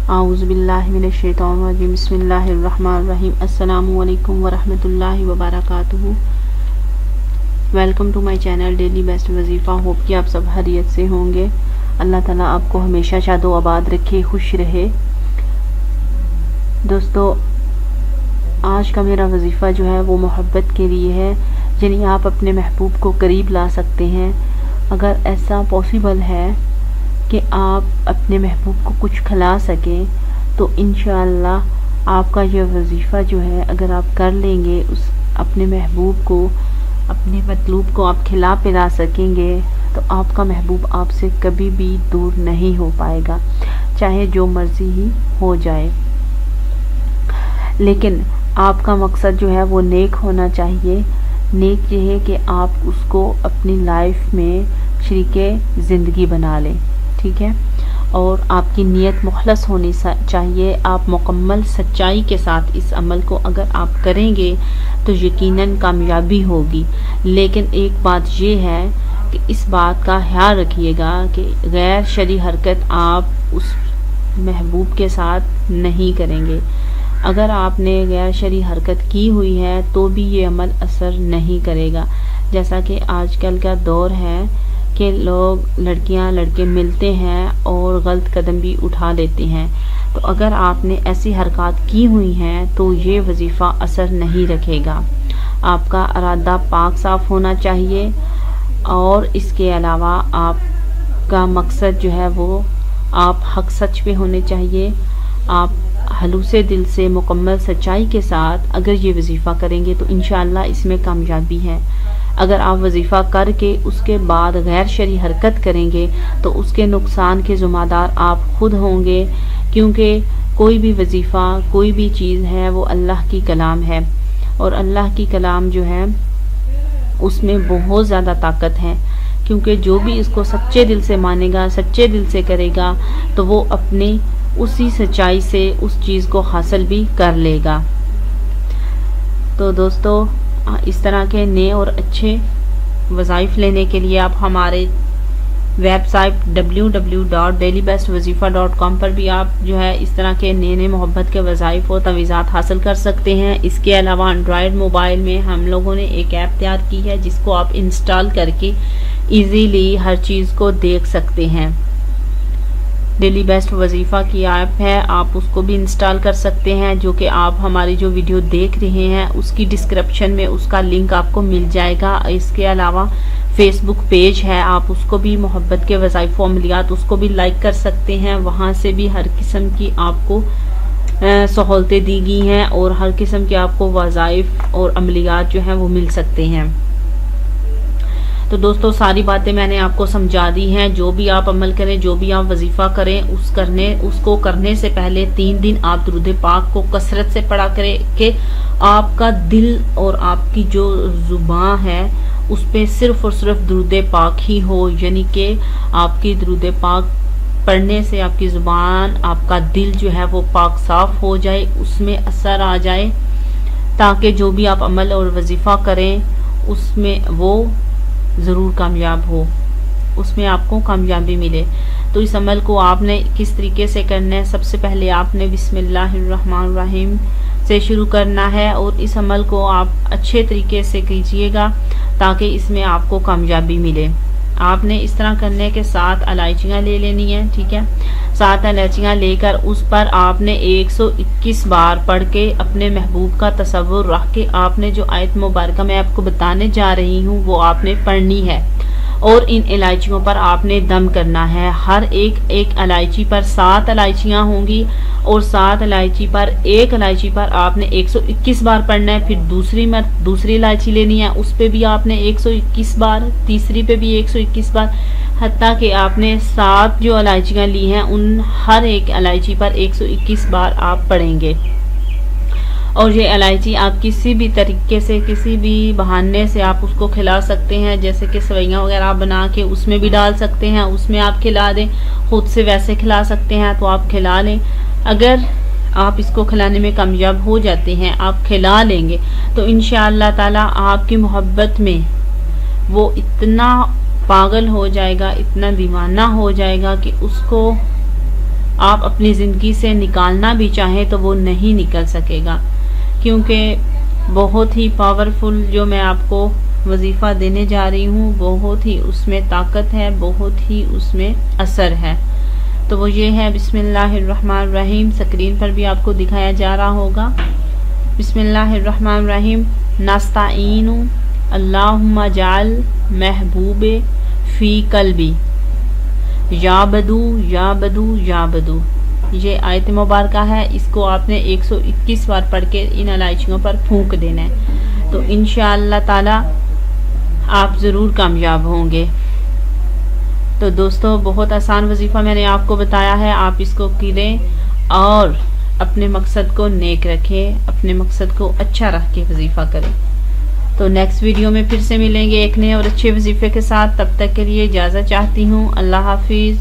आऊज़ुबिल्लाहिमिनश्शैतानिर्रजीम बिस्मिल्लाहिर्रहमानिर्रहीम अस्सलामु अलैकुम वरहमतुल्लाहि वबरकातुहू। Welcome to my channel daily best वजीफ़ा। होप कि आप सब खैरियत से होंगे। अल्लाह ताला आपको हमेशा शादो आबाद रखे, खुश रहे। दोस्तों, आज का मेरा वजीफ़ा जो है वो मोहब्बत के लिए है, यानी आप अपने महबूब को करीब ला सकते हैं। अगर ऐसा पॉसिबल है कि आप अपने महबूब को कुछ खिला सकें तो इंशाअल्लाह आपका ये वजीफ़ा जो है अगर आप कर लेंगे, उस अपने महबूब को, अपने मतलूब को आप खिला पिला सकेंगे तो आपका महबूब आपसे कभी भी दूर नहीं हो पाएगा, चाहे जो मर्ज़ी ही हो जाए। लेकिन आपका मकसद जो है वो नेक होना चाहिए। नेक ये है कि आप उसको अपनी लाइफ में शरीके ज़िंदगी बना लें, ठीक है। और आपकी नीयत मुखलस होनी चाहिए। आप मुकम्मल सच्चाई के साथ इस अमल को अगर आप करेंगे तो यकीनन कामयाबी होगी। लेकिन एक बात ये है कि इस बात का ख्याल रखिएगा कि गैर शरई हरकत आप उस महबूब के साथ नहीं करेंगे। अगर आपने गैर शरई हरकत की हुई है तो भी ये अमल असर नहीं करेगा। जैसा कि आजकल का दौर है कि लोग, लड़कियां लड़के मिलते हैं और गलत कदम भी उठा लेते हैं। तो अगर आपने ऐसी हरकत की हुई हैं तो ये वजीफ़ा असर नहीं रखेगा। आपका इरादा पाक साफ होना चाहिए और इसके अलावा आपका मकसद जो है वो आप हक सच पे होने चाहिए। आप हलूसे दिल से मुकम्मल सच्चाई के साथ अगर ये वजीफ़ा करेंगे तो इंशाअल्लाह इसमें कामयाबी है। अगर आप वजीफ़ा करके उसके बाद गैर शरई हरकत करेंगे तो उसके नुकसान के ज़िम्मेदार आप खुद होंगे, क्योंकि कोई भी वजीफ़ा, कोई भी चीज़ है वो अल्लाह की कलाम है और अल्लाह की कलाम जो है उसमें बहुत ज़्यादा ताकत है। क्योंकि जो भी इसको सच्चे दिल से मानेगा, सच्चे दिल से करेगा तो वो अपनी उसी सच्चाई से उस चीज़ को हासिल भी कर लेगा। तो दोस्तों, इस तरह के नए और अच्छे वज़ाइफ लेने के लिए आप हमारे वेबसाइट www.dailybestwazifa.com पर भी आप जो है इस तरह के नए नए मोहब्बत के वज़ाइफ और तवीज़ात हासिल कर सकते हैं। इसके अलावा एंड्रॉयड मोबाइल में हम लोगों ने एक ऐप तैयार की है जिसको आप इंस्टॉल करके इजीली हर चीज़ को देख सकते हैं। डेली बेस्ट वजीफ़ा की ऐप है, आप उसको भी इंस्टॉल कर सकते हैं, जो कि आप हमारी जो वीडियो देख रहे हैं उसकी डिस्क्रिप्शन में उसका लिंक आपको मिल जाएगा। इसके अलावा फेसबुक पेज है, आप उसको भी मोहब्बत के वज़ाइफ व अमलियात उसको भी लाइक कर सकते हैं। वहाँ से भी हर किस्म की आपको सहूलतें दी गई हैं और हर किस्म के आपको वज़ाइफ और अमलियात जो हैं वो मिल सकते हैं। तो दोस्तों, सारी बातें मैंने आपको समझा दी हैं। जो भी आप अमल करें, जो भी आप वजीफ़ा करें, उसको करने से पहले 3 दिन आप दुरूद पाक को कसरत से पढ़ा करें कि आपका दिल और आपकी जो ज़ुबान है उस पे सिर्फ़ और सिर्फ दुरूद पाक ही हो, यानी कि आपकी दुरूद पाक पढ़ने से आपकी ज़ुबान, आपका दिल जो है वो पाक साफ हो जाए, उसमें असर आ जाए, ताकि जो भी आप अमल और वजीफ़ा करें उसमें वो ज़रूर कामयाब हो, उसमें आपको कामयाबी मिले। तो इस अमल को आपने किस तरीके से करना है, सबसे पहले आपने बिस्मिल्लाहिर्रहमानिर्रहीम से शुरू करना है और इस अमल को आप अच्छे तरीके से कीजिएगा ताकि इसमें आपको कामयाबी मिले। आपने इस तरह करने के 7 इलायचियाँ ले लेनी है, ठीक है। 7 इलायचियाँ लेकर उस पर आपने 121 बार पढ़ के अपने महबूब का तसव्वुर रख के आपने जो आयत मुबारक मैं आपको बताने जा रही हूँ वो आपने पढ़नी है और इन इलायचियों पर आपने दम करना है। हर एक इलायची पर 7 इलायचियाँ होंगी और 7 इलायची पर, एक इलायची पर आपने 121 बार पढ़ना है। फिर दूसरी इलायची लेनी है, उस पे भी आपने 121 बार, तीसरी पे भी 121 बार, हत्ता कि आपने 7 जो इलायचियाँ ली हैं उन हर एक इलायची पर 121 बार आप पढ़ेंगे। और ये इलायची आप किसी भी तरीके से, किसी भी बहाने से आप उसको खिला सकते हैं, जैसे कि सेवइयाँ वगैरह आप बना के उसमें भी डाल सकते हैं, उसमें आप खिला दें। खुद से वैसे खिला सकते हैं तो आप खिला लें। अगर आप इसको खिलाने में कामयाब हो जाते हैं, आप खिला लेंगे तो इंशाअल्लाह ताला आपकी मोहब्बत में वो इतना पागल हो जाएगा, इतना दीवाना हो जाएगा कि उसको आप अपनी ज़िंदगी से निकालना भी चाहें तो वो नहीं निकल सकेगा, क्योंकि बहुत ही पावरफुल जो मैं आपको वजीफ़ा देने जा रही हूँ, बहुत ही उसमें ताकत है, बहुत ही उसमें असर है। तो वो ये है, बिस्मिल्लाहिर्रहमानिर्रहीम। स्क्रीन पर भी आपको दिखाया जा रहा होगा। बिस्मिल्लाहिर्रहमानिर्रहीम। नस्ताईनु अल्लाहुम्मा जाल महबूबे फ़ी कल्बी या बदू या बदू या बदू। ये आयत मुबारका है, इसको आपने 121 बार पढ़ के इन इलायचियों पर फूंक देना है, तो इंशाअल्लाह ताला आप ज़रूर कामयाब होंगे। तो दोस्तों, बहुत आसान वजीफ़ा मैंने आपको बताया है, आप इसको करें और अपने मकसद को नेक रखें, अपने मकसद को अच्छा रख के वजीफ़ा करें। तो नेक्स्ट वीडियो में फिर से मिलेंगे एक नए और अच्छे वजीफ़े के साथ। तब तक के लिए इजाज़त चाहती हूँ। अल्लाह हाफिज़।